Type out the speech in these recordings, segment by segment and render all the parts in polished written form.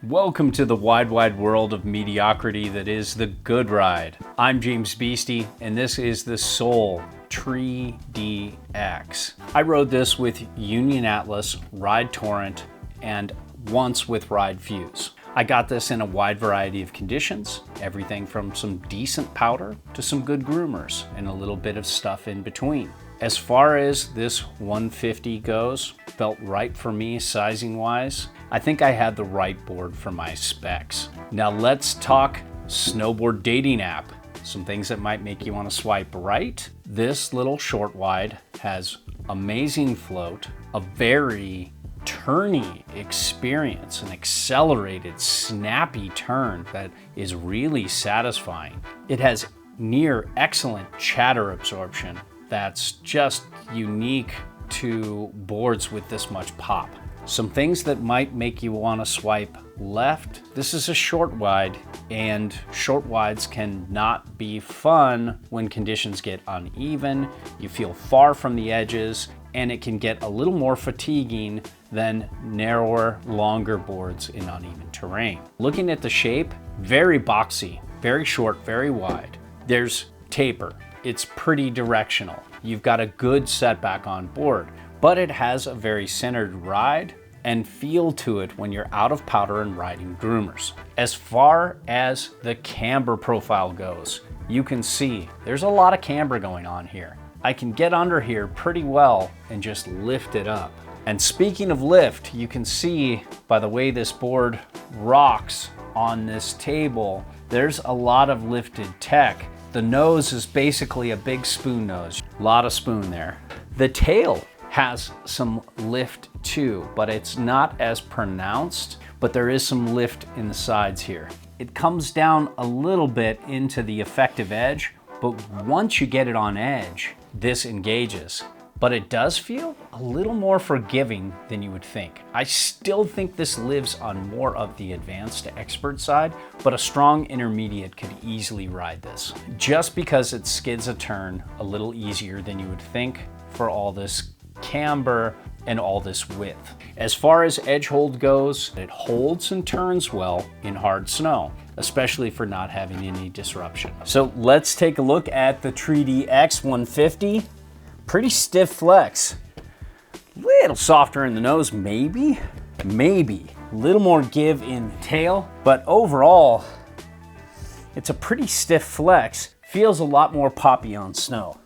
Welcome to the wide world of mediocrity that is the good ride. I'm James Beastie, and this is the Soul Tree DX. I rode this with Union Atlas, Ride Torrent, and once with Ride Fuse. I got this in a wide variety of conditions, everything from some decent powder to some good groomers and a little bit of stuff in between. As far as this 150 goes, felt right for me sizing wise. I think I had the right board for my specs. Now let's talk snowboard dating app. Some things that might make you want to swipe right. This little short wide has amazing float, a very turny experience, an accelerated, snappy turn that is really satisfying. It has near excellent chatter absorption that's just unique to boards with this much pop. Some things that might make you want to swipe left. This is a short wide, and short wides can not be fun when conditions get uneven. You feel far from the edges, and it can get a little more fatiguing than narrower, longer boards in uneven terrain. Looking at the shape, very boxy, very short, very wide. There's taper. It's pretty directional. You've got a good setback on board, but it has a very centered ride and feel to it when you're out of powder and riding groomers. As far as the camber profile goes, you can see there's a lot of camber going on here. I can get under here pretty well and just lift it up. And speaking of lift, you can see by the way this board rocks on this table, there's a lot of lifted tech. The nose is basically a big spoon nose. A lot of spoon there. The tail has some lift too, but it's not as pronounced, but there is some lift in the sides here. It comes down a little bit into the effective edge, but once you get it on edge, this engages. But it does feel a little more forgiving than you would think. I still think this lives on more of the advanced expert side, but a strong intermediate could easily ride this. Just because it skids a turn a little easier than you would think for all this camber and all this width. As far as edge hold goes, it holds and turns well in hard snow, especially for not having any disruption. So let's take a look at the Tree DX 150. Pretty stiff flex. Little softer in the nose, maybe. A little more give in the tail, but overall, it's a pretty stiff flex. Feels a lot more poppy on snow.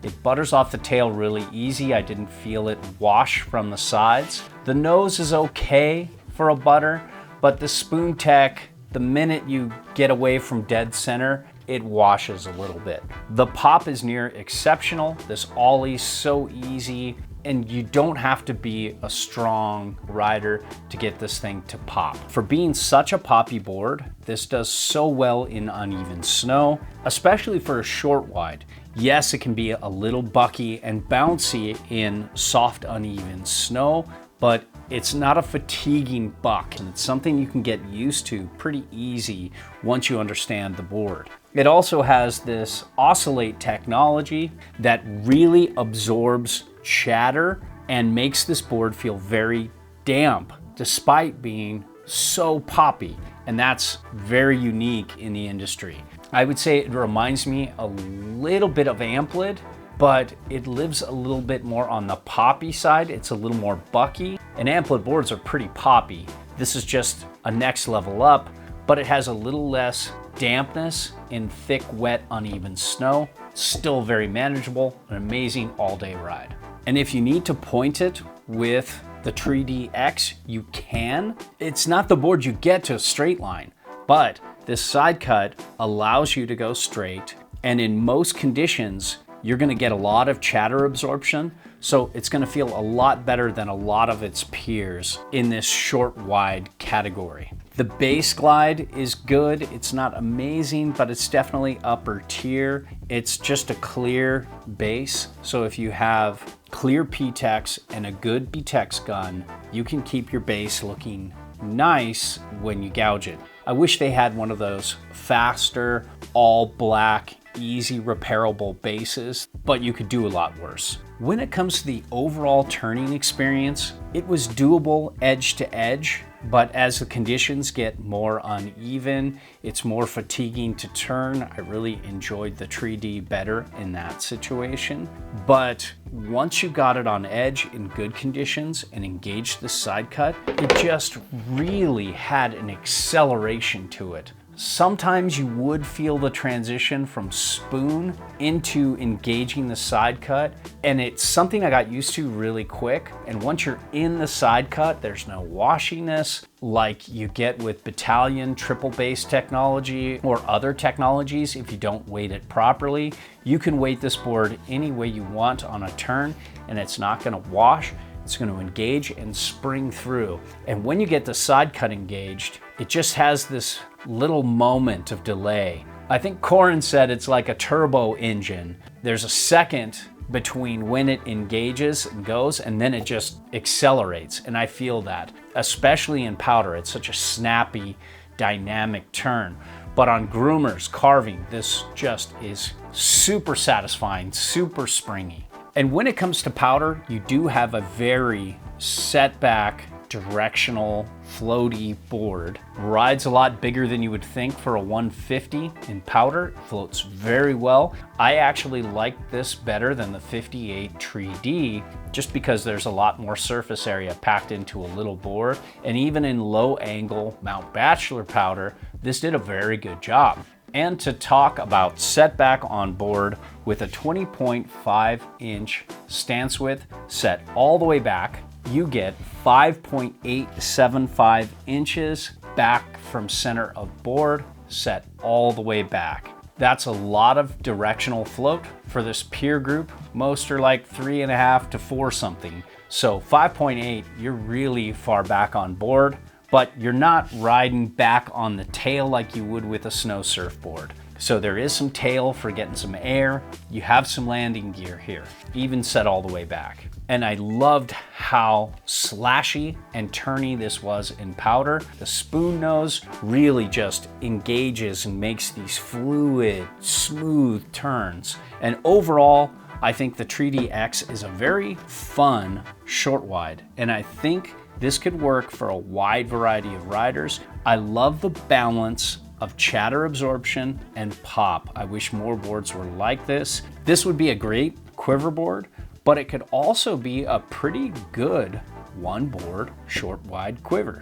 It butters off the tail really easy. I didn't feel it wash from the sides. The nose is okay for a butter, but the spoon tech, the minute you get away from dead center, it washes a little bit. The pop is near exceptional. This ollie's so easy, and you don't have to be a strong rider to get this thing to pop. For being such a poppy board, this does so well in uneven snow, especially for a short wide. Yes, it can be a little bucky and bouncy in soft, uneven snow, but it's not a fatiguing buck, and it's something you can get used to pretty easy once you understand the board. It also has this oscillate technology that really absorbs chatter and makes this board feel very damp despite being so poppy, and that's very unique in the industry. I would say it reminds me a little bit of Amplid, but it lives a little bit more on the poppy side. It's a little more bucky, and Amplid boards are pretty poppy. This is just a next level up, but it has a little less dampness in thick, wet, uneven snow. Still very manageable, an amazing all-day ride. And if you need to point it with the Tree DX, you can. It's not the board you get to a straight line, but this side cut allows you to go straight, and in most conditions, you're gonna get a lot of chatter absorption, so it's gonna feel a lot better than a lot of its peers in this short wide category. The base glide is good. It's not amazing, but it's definitely upper tier. It's just a clear base, so if you have clear PTEX and a good BTEX gun, you can keep your base looking nice when you gouge it. I wish they had one of those faster, all black easy repairable bases, but you could do a lot worse. When it comes to the overall turning experience, it was doable edge to edge, but as the conditions get more uneven, it's more fatiguing to turn. I really enjoyed the Tree D better in that situation. But once you got it on edge in good conditions and engaged the side cut, it just really had an acceleration to it. Sometimes you would feel the transition from spoon into engaging the side cut, and it's something I got used to really quick. And once you're in the side cut, there's no washiness like you get with battalion triple base technology or other technologies. If you don't weight it properly, you can weight this board any way you want on a turn, and it's not going to wash. It's going to engage and spring through. And when you get the side cut engaged, it just has this little moment of delay. I think Corin said it's like a turbo engine. There's a second between when it engages and goes, and then it just accelerates. And I feel that, especially in powder. It's such a snappy, dynamic turn. But on groomers, carving, this just is super satisfying, super springy. And when it comes to powder, you do have a very set back, directional, floaty board. Rides a lot bigger than you would think for a 150 in powder. Floats very well. I actually like this better than the 58 Tree D, just because there's a lot more surface area packed into a little board. And even in low angle Mount Bachelor powder, this did a very good job. And to talk about setback on board with a 20.5 inch stance width set all the way back, you get 5.875 inches back from center of board, set all the way back. That's a lot of directional float for this peer group. Most are like 3.5 to 4 something. So 5.8, you're really far back on board, but you're not riding back on the tail like you would with a snow surfboard. So there is some tail for getting some air. You have some landing gear here, even set all the way back. And I loved how slashy and turny this was in powder. The spoon nose really just engages and makes these fluid, smooth turns. And overall, I think the Tree D X is a very fun short wide. And I think this could work for a wide variety of riders. I love the balance of chatter absorption and pop. I wish more boards were like this. This would be a great quiver board, but it could also be a pretty good one board short wide quiver.